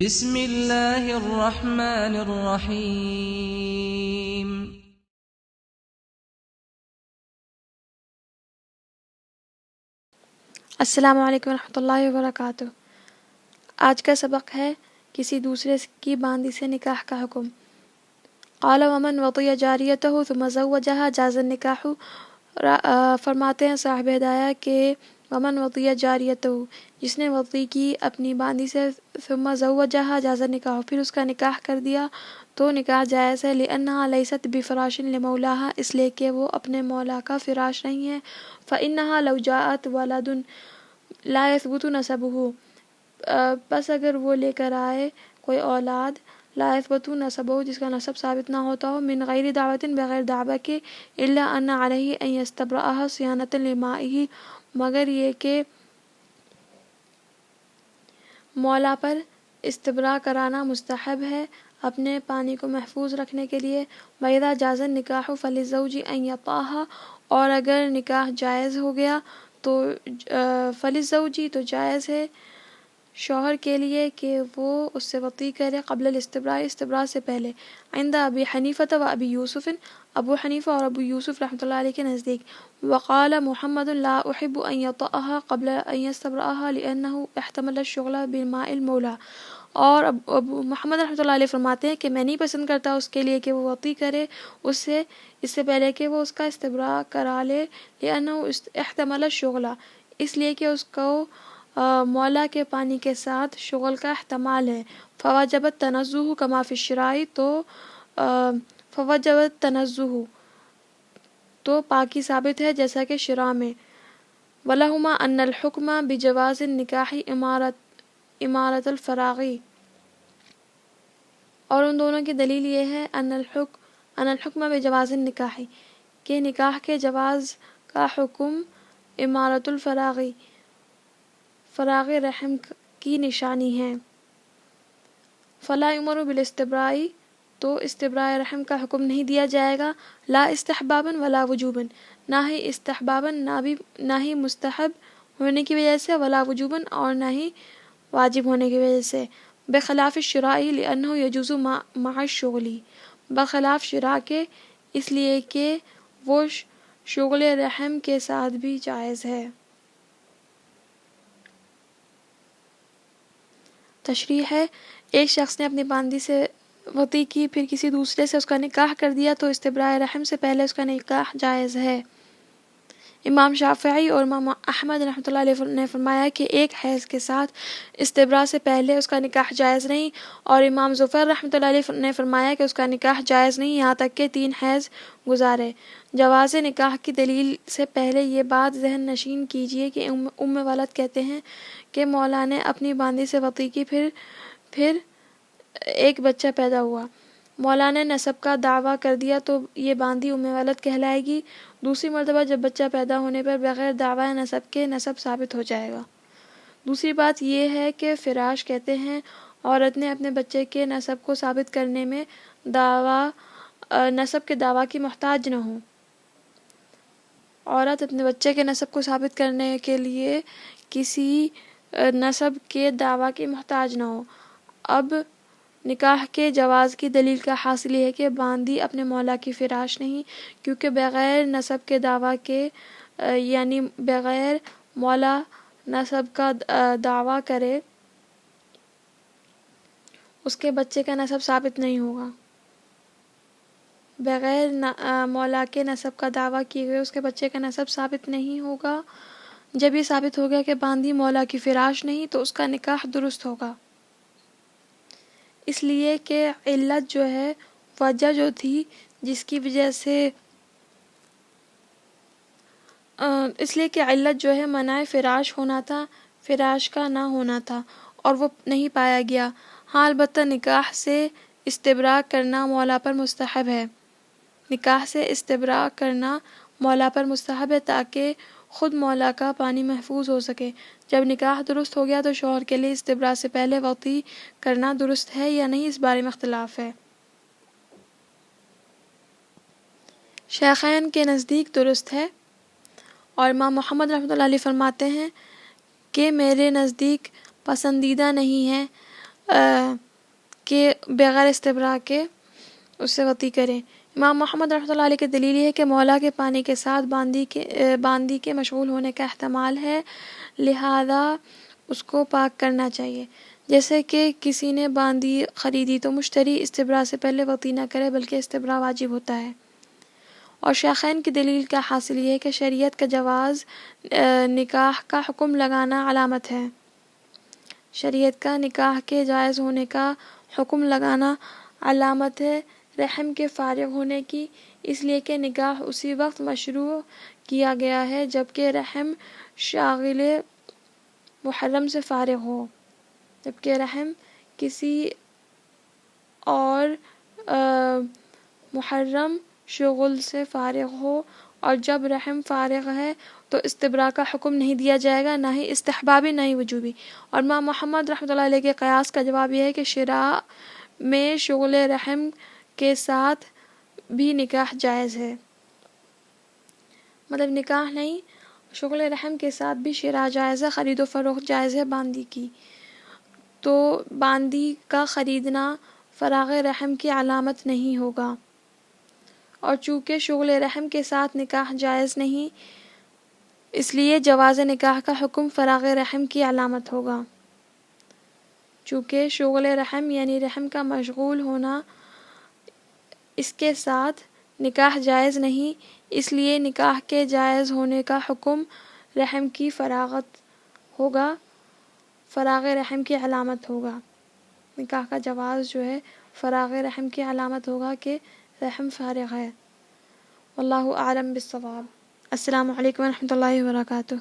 بسم اللہ الرحمن الرحیم۔ السلام علیکم ورحمۃ اللہ وبرکاتہ۔ آج کا سبق ہے کسی دوسرے کی باندی سے نکاح کا حکم۔ قال ومن وطی جاریتہ ثم زوجہا جاز النکاح۔ فرماتے ہیں صاحب ہدایہ کہ ومن وطی جاریتہ، جس نے وطی کی اپنی باندی سے، ثم زوجہا جاز النکاح، پھر اس کا نکاح کر دیا تو نکاح جائز ہے، لأنہا لیست بفراش لمولاہا، اس لیے کہ وہ اپنے مولا کا فراش نہیں ہے، فإنہا لو جاءت ولد لا یثبت نسبہ، بس اگر وہ لے کر آئے کوئی اولاد، لا یثبت نسبہ، جس کا نسب ثابت نہ ہوتا ہو، من غیر دعوت، بغیر دعوی کے، الا ان علیہ ان یستبرأہ صیانۃ لمائہ، مگر یہ کہ مولا پر استبراء کرانا مستحب ہے اپنے پانی کو محفوظ رکھنے کے لیے۔ وَإِذَا جَازَ النِّكَاحُ فَلِلزَّوْجِ أَن يَطَأَهَا، اور اگر نکاح جائز ہو گیا تو فَلِلزَّوْجِ، تو جائز ہے شوہر کے لیے کہ وہ اس سے وطی کرے، قبل الاستبراء، استبراء سے پہلے، عند ابی حنیفہ و ابی یوسف، ابو حنیفہ اور ابو یوسف رحمۃ اللہ علیہ کے نزدیک، وقال محمد لا احب ان يطأها قبل ان يستبرأها لانه احتمل الشغل بماء المولى، اور ابو محمد رحمۃ اللہ علیہ فرماتے ہیں کہ میں نہیں پسند کرتا اس کے لیے کہ وہ وطی کرے اس سے پہلے کہ وہ اس کا استبراء کرا لے، لانه احتمل الشغل، اس لیے کہ اس کو مولا کے پانی کے ساتھ شغل کا احتمال ہے، فوجبت تنزہ کما فی الشراء، تو فوجبت تنزہ، تو پاکی ثابت ہے جیسا کہ شرع میں، ولہما ان الحکم بجواز النکاح امارت الفراغی، اور ان دونوں کی دلیل یہ ہے ان الحکم بجواز النکاح، کہ نکاح کے جواز کا حکم امارت الفراغی، فراغ رحم کی نشانی ہے، فلا یمر بالاستبراء، تو استبراء رحم کا حکم نہیں دیا جائے گا، لا استحبابا ولا وجوبا، نہ ہی استحبابا، نہ ہی مستحب ہونے کی وجہ سے، ولا وجوبا، اور نہ ہی واجب ہونے کی وجہ سے، بخلاف الشراء لأنه يجوز مع الشغل، بخلاف شراء کے، اس لیے کہ وہ شغل رحم کے ساتھ بھی جائز ہے۔ تشریح ہے، ایک شخص نے اپنی باندی سے وطی کی، پھر کسی دوسرے سے اس کا نکاح کر دیا تو استبراء رحم سے پہلے اس کا نکاح جائز ہے۔ امام شافعی اور امام احمد رحمۃ اللہ علیہ نے فرمایا کہ ایک حیض کے ساتھ استبراء سے پہلے اس کا نکاح جائز نہیں، اور امام ظفر رحمۃ اللہ علیہ نے فرمایا کہ اس کا نکاح جائز نہیں یہاں تک کہ 3 حیض گزارے۔ جواز نکاح کی دلیل سے پہلے یہ بات ذہن نشین کیجیے کہ ام ولد کہتے ہیں کہ مولا نے اپنی باندی سے وطی کی، پھر ایک بچہ پیدا ہوا، مولا نے نسب کا دعویٰ کر دیا تو یہ باندی ام ولد کہلائے گی، دوسری مرتبہ جب بچہ پیدا ہونے پر بغیر دعویٰ نسب کے نسب ثابت ہو جائے گا۔ دوسری بات یہ ہے کہ فراش کہتے ہیں عورت نے اپنے بچے کے نسب کو ثابت کرنے میں نسب کے دعویٰ کی محتاج نہ ہو، عورت اپنے بچے کے نسب کو ثابت کرنے کے لیے کسی نسب کے دعویٰ کی محتاج نہ ہو۔ اب نکاح کے جواز کی دلیل کا حاصل یہ ہے کہ باندی اپنے مولا کی فراش نہیں، کیونکہ بغیر نسب کے دعویٰ کے، یعنی بغیر مولا نسب کا دعویٰ کرے اس کے بچے کا نسب ثابت نہیں ہوگا، بغیر مولا کے نسب کا دعویٰ کیے ہوئے اس کے بچے کا نسب ثابت نہیں ہوگا۔ جب یہ ثابت ہو گیا کہ باندی مولا کی فراش نہیں تو اس کا نکاح درست ہوگا، اس لیے کہ علت جو ہے، وجہ جو تھی جس کی وجہ سے، اس لیے کہ علت جو ہے منع فراش ہونا تھا، فراش کا نہ ہونا تھا، اور وہ نہیں پایا گیا۔ ہاں البتہ نکاح سے استبراء کرنا مولا پر مستحب ہے، نکاح سے استبراء کرنا مولا پر مستحب ہے تاکہ خود مولا کا پانی محفوظ ہو سکے۔ جب نکاح درست ہو گیا تو شوہر کے لیے استبراء سے پہلے وطی کرنا درست ہے یا نہیں، اس بارے میں اختلاف ہے۔ شیخین کے نزدیک درست ہے، اور امام محمد رحمۃ اللہ علیہ فرماتے ہیں کہ میرے نزدیک پسندیدہ نہیں ہے کہ بغیر استبراء کے اس سے وطی کریں۔ امام محمد رحمۃ اللہ علیہ کی دلیل یہ ہے کہ مولا کے پانی کے ساتھ باندی کے مشغول ہونے کا احتمال ہے، لہذا اس کو پاک کرنا چاہیے۔ جیسے کہ کسی نے باندی خریدی تو مشتری استبراء سے پہلے وطی نہ کرے بلکہ استبراء واجب ہوتا ہے۔ اور شیخین کی دلیل کا حاصل یہ ہے کہ شریعت کا جواز نکاح کا حکم لگانا علامت ہے۔ شریعت کا نکاح کے جائز ہونے کا حکم لگانا علامت ہے رحم کے فارغ ہونے کی، اس لیے کہ نکاح اسی وقت مشروع کیا گیا ہے جبکہ رحم شاغل محرم سے فارغ ہو، جبکہ رحم کسی اور محرم شغل سے فارغ ہو، اور جب رحم فارغ ہے تو استبراء کا حکم نہیں دیا جائے گا، نہ ہی استحبابی نہ ہی وجوبی۔ اور امام محمد رحمۃ اللہ علیہ کے قیاس کا جواب یہ ہے کہ شراء میں شغل رحم کے ساتھ بھی نکاح جائز ہے، مطلب نکاح نہیں، شغل رحم کے ساتھ بھی شراء جائز ہے، خرید و فروخت جائز ہے باندی کی۔ تو باندی کا خریدنا فراغ رحم کی علامت نہیں ہوگا، اور چونکہ شغل رحم کے ساتھ نکاح جائز نہیں، اس لیے جواز نکاح کا حکم فراغ رحم کی علامت ہوگا۔ چونکہ شغل رحم یعنی رحم کا مشغول ہونا، اس کے ساتھ نکاح جائز نہیں، اس لیے نکاح کے جائز ہونے کا حکم رحم کی فراغت ہوگا، فراغ رحم کی علامت ہوگا۔ نکاح کا جواز جو ہے فراغ رحم کی علامت ہوگا کہ رحم فارغ ہے۔ واللہ اعلم بالصواب۔ السلام علیکم ورحمۃ اللہ وبرکاتہ۔